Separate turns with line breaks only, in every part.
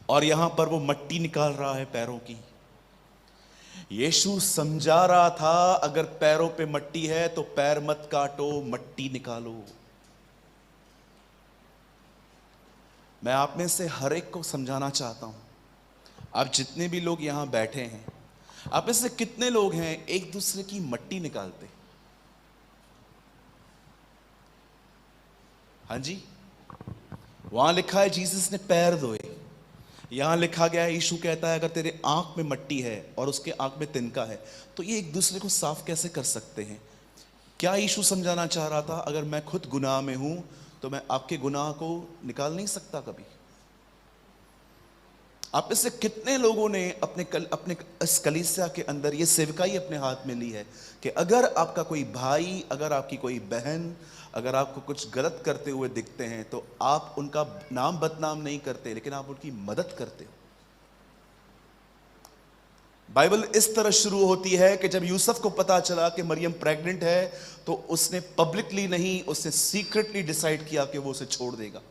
और यहां पर वो मट्टी निकाल रहा है पैरों की। यीशु समझा रहा था अगर पैरों पे मट्टी है तो पैर मत काटो, मट्टी निकालो। मैं आप में से हर एक को समझाना चाहता हूं, आप जितने भी लोग यहां बैठे हैं, आप में से कितने लोग हैं एक दूसरे की मट्टी निकालते? हाँ जी, वहां लिखा है जीसस ने पैर धोए। यहां लिखा गया है, यीशु कहता है अगर तेरे आंख में मट्टी है और उसके आंख में तिनका है तो ये एक दूसरे को साफ कैसे कर सकते हैं? क्या यीशु समझाना चाह रहा था अगर मैं खुद गुनाह में हूं तो मैं आपके गुनाह को निकाल नहीं सकता कभी? आप में से कितने लोगों ने अपने इस कलीसिया के अंदर ये सेवकाई अपने हाथ में ली है कि अगर आपका कोई भाई, अगर आपकी कोई बहन, अगर आपको कुछ गलत करते हुए दिखते हैं तो आप उनका नाम बदनाम नहीं करते, लेकिन आप उनकी मदद करते हो। बाइबल इस तरह शुरू होती है कि जब यूसुफ को पता चला कि मरियम प्रेग्नेंट है तो उसने पब्लिकली नहीं, उसने सीक्रेटली डिसाइड किया कि वो उसे छोड़ देगा।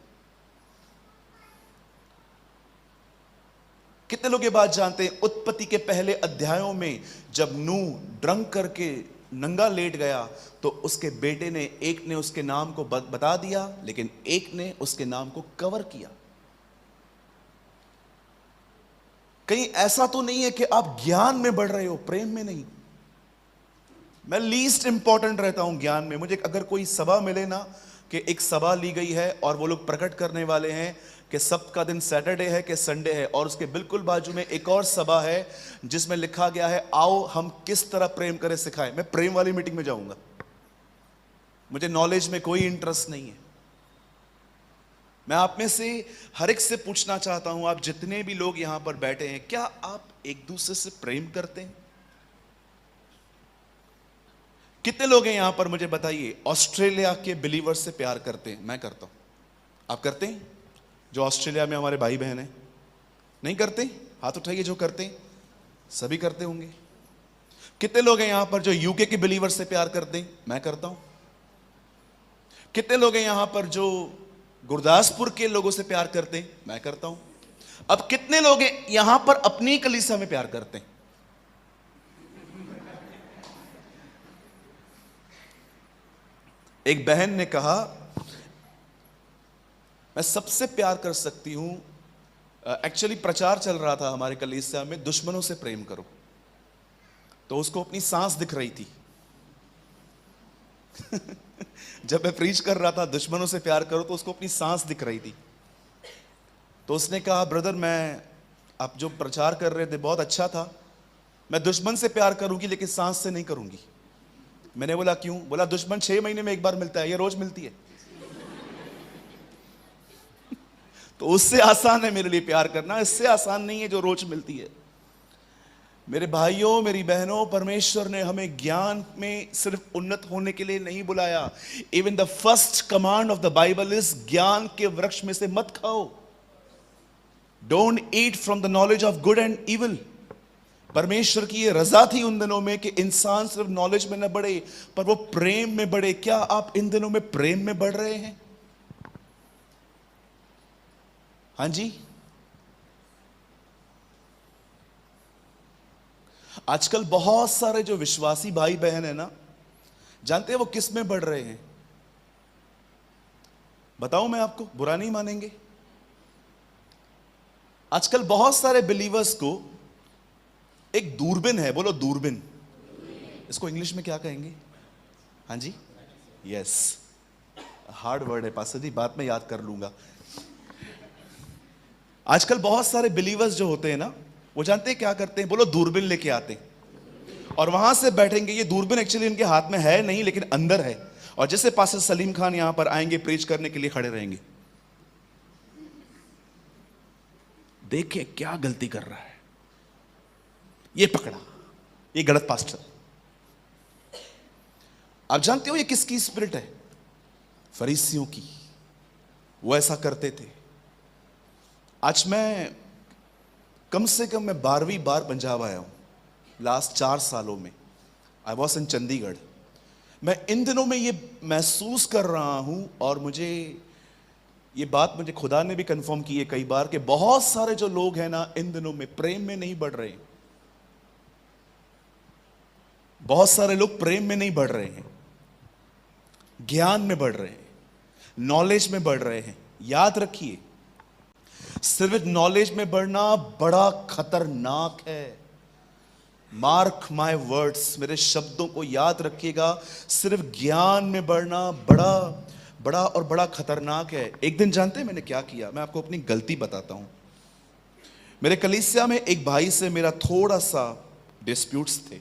कितने लोग ये बात जानते हैं? उत्पत्ति के पहले अध्यायों में जब नूह ड्रंक करके नंगा लेट गया तो उसके बेटे ने, एक ने उसके नाम को बता दिया लेकिन एक ने उसके नाम को कवर किया। कहीं ऐसा तो नहीं है कि आप ज्ञान में बढ़ रहे हो, प्रेम में नहीं। मैं लीस्ट इंपॉर्टेंट रहता हूं ज्ञान में। मुझे अगर कोई सभा मिले ना कि एक सभा ली गई है और वो लोग प्रकट करने वाले हैं कि सब का दिन सैटरडे है कि संडे है, और उसके बिल्कुल बाजू में एक और सभा है जिसमें लिखा गया है आओ हम किस तरह प्रेम करें सिखाएं, मैं प्रेम वाली मीटिंग में जाऊंगा। मुझे नॉलेज में कोई इंटरेस्ट नहीं है। मैं आप में से हर एक से पूछना चाहता हूं, आप जितने भी लोग यहां पर बैठे हैं, क्या आप एक दूसरे से प्रेम करते हैं? कितने लोग हैं यहां पर, मुझे बताइए, ऑस्ट्रेलिया के बिलीवर्स से प्यार करते हैं? मैं करता हूं। आप करते हैं? जो ऑस्ट्रेलिया में हमारे भाई बहन हैं, नहीं करते? हाथ उठाइए जो करते हैं। सभी करते होंगे। कितने लोग हैं यहां पर जो यूके के बिलीवर्स से प्यार करते हैं? मैं करता हूं। कितने लोग हैं यहां पर जो गुरदासपुर के लोगों से प्यार करते हैं? मैं करता हूं। अब कितने लोग हैं यहां पर अपनी कलीसिया में प्यार करते हैं? एक बहन ने कहा मैं सबसे प्यार कर सकती हूं, एक्चुअली प्रचार चल रहा था हमारे कलीसिया में, दुश्मनों से प्रेम करो, तो उसको अपनी सांस दिख रही थी। जब मैं प्रीच कर रहा था दुश्मनों से प्यार करो तो उसको अपनी सांस दिख रही थी। तो उसने कहा ब्रदर, मैं आप जो प्रचार कर रहे थे बहुत अच्छा था, मैं दुश्मन से प्यार करूंगी लेकिन सांस से नहीं करूंगी। मैंने बोला क्यों? बोला दुश्मन 6 महीने में एक बार मिलता है, ये रोज मिलती है। तो उससे आसान है मेरे लिए प्यार करना, इससे आसान नहीं है जो रोज मिलती है। मेरे भाइयों, मेरी बहनों, परमेश्वर ने हमें ज्ञान में सिर्फ उन्नत होने के लिए नहीं बुलाया। Even the first command of the Bible is ज्ञान के वृक्ष में से मत खाओ। Don't eat from the knowledge of good and evil. परमेश्वर की ये रजा थी उन दिनों में कि इंसान सिर्फ नॉलेज में न बढ़े पर वो प्रेम में बढ़े। क्या आप इन दिनों में प्रेम में बढ़ रहे हैं? हाँ जी। आजकल बहुत सारे जो विश्वासी भाई बहन है ना, जानते हैं वो किस में बढ़ रहे हैं? बताऊं मैं आपको, बुरा नहीं मानेंगे। आजकल बहुत सारे बिलीवर्स को एक दूरबीन है, बोलो दूरबीन। इसको इंग्लिश में क्या कहेंगे? हाँ जी, यस, हार्ड वर्ड है पास्टर जी, बात में याद कर लूंगा। आजकल बहुत सारे बिलीवर्स जो होते हैं ना, वो जानते हैं क्या करते हैं? बोलो दूरबीन लेके आते हैं और वहां से बैठेंगे। ये दूरबीन एक्चुअली इनके हाथ में है नहीं लेकिन अंदर है, और जैसे पास्टर सलीम खान यहां पर आएंगे प्रीच करने के लिए, खड़े रहेंगे, देखे क्या गलती कर रहा है, ये पकड़ा, ये गलत पास्टर। आप जानते हो ये किसकी स्पिरिट है? फरीसियों की। वो ऐसा करते थे। आज मैं कम से कम 12वीं बार पंजाब आया हूं लास्ट 4 सालों में। आई वॉज इन ये बात मुझे खुदा ने भी कंफर्म की है कई बार कि बहुत सारे जो लोग हैं ना इन दिनों में प्रेम में नहीं बढ़ रहे हैं। बहुत सारे लोग प्रेम में नहीं बढ़ रहे हैं, ज्ञान में बढ़ रहे हैं, नॉलेज में बढ़ रहे हैं। याद रखिए, सिर्फ नॉलेज में बढ़ना बड़ा खतरनाक है। मार्क माय वर्ड्स, मेरे शब्दों को याद रखिएगा। सिर्फ ज्ञान में बढ़ना बड़ा बड़ा और बड़ा खतरनाक है। एक दिन जानते हैं मैंने क्या किया? मैं आपको अपनी गलती बताता हूं। मेरे कलीसिया में एक भाई से मेरा थोड़ा सा डिस्प्यूट्स थे।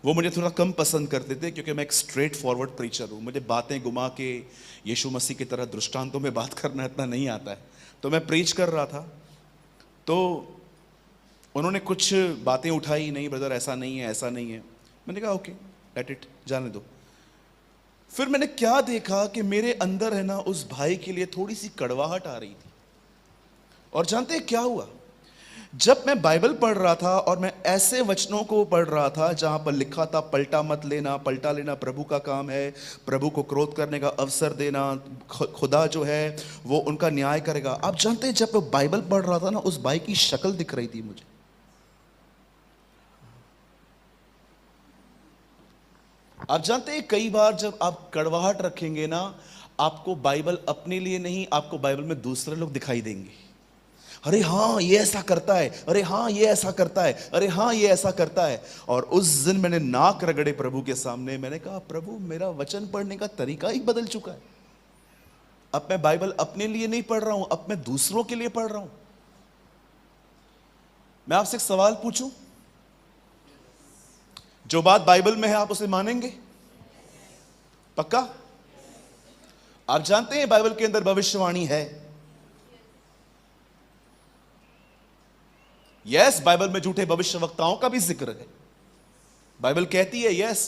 वो मुझे थोड़ा कम पसंद करते थे क्योंकि मैं एक स्ट्रेट फॉरवर्ड प्रीचर हूं। मुझे बातें घुमा के यीशु मसीह की तरह दृष्टांतों में बात करना इतना नहीं आता है। तो मैं प्रीच कर रहा था, तो उन्होंने कुछ बातें उठाई, नहीं ब्रदर ऐसा नहीं है, ऐसा नहीं है। मैंने कहा ओके लेट इट, जाने दो। फिर मैंने क्या देखा कि मेरे अंदर है ना उस भाई के लिए थोड़ी सी कड़वाहट आ रही थी। और जानते हैं क्या हुआ? जब मैं बाइबल पढ़ रहा था और मैं ऐसे वचनों को पढ़ रहा था जहां पर लिखा था पलटा मत लेना, पलटा लेना प्रभु का काम है, प्रभु को क्रोध करने का अवसर देना, खुदा जो है वो उनका न्याय करेगा। आप जानते हैं जब मैं बाइबल पढ़ रहा था ना, उस भाई की शक्ल दिख रही थी मुझे। आप जानते हैं कई बार जब आप कड़वाहट रखेंगे ना, आपको बाइबल अपने लिए नहीं, आपको बाइबल में दूसरे लोग दिखाई देंगे। अरे हाँ ये ऐसा करता है, अरे हाँ ये ऐसा करता है, अरे हाँ ये ऐसा करता है। और उस दिन मैंने नाक रगड़े प्रभु के सामने। मैंने कहा प्रभु मेरा वचन पढ़ने का तरीका ही बदल चुका है। अब मैं बाइबल अपने लिए नहीं पढ़ रहा हूं, अब मैं दूसरों के लिए पढ़ रहा हूं। मैं आपसे एक सवाल पूछूं, जो बात बाइबल में है आप उसे मानेंगे? पक्का? आप जानते हैं बाइबल के अंदर भविष्यवाणी है। यस, बाइबल में झूठे भविष्यवक्ताओं का भी जिक्र है। बाइबल कहती है यस,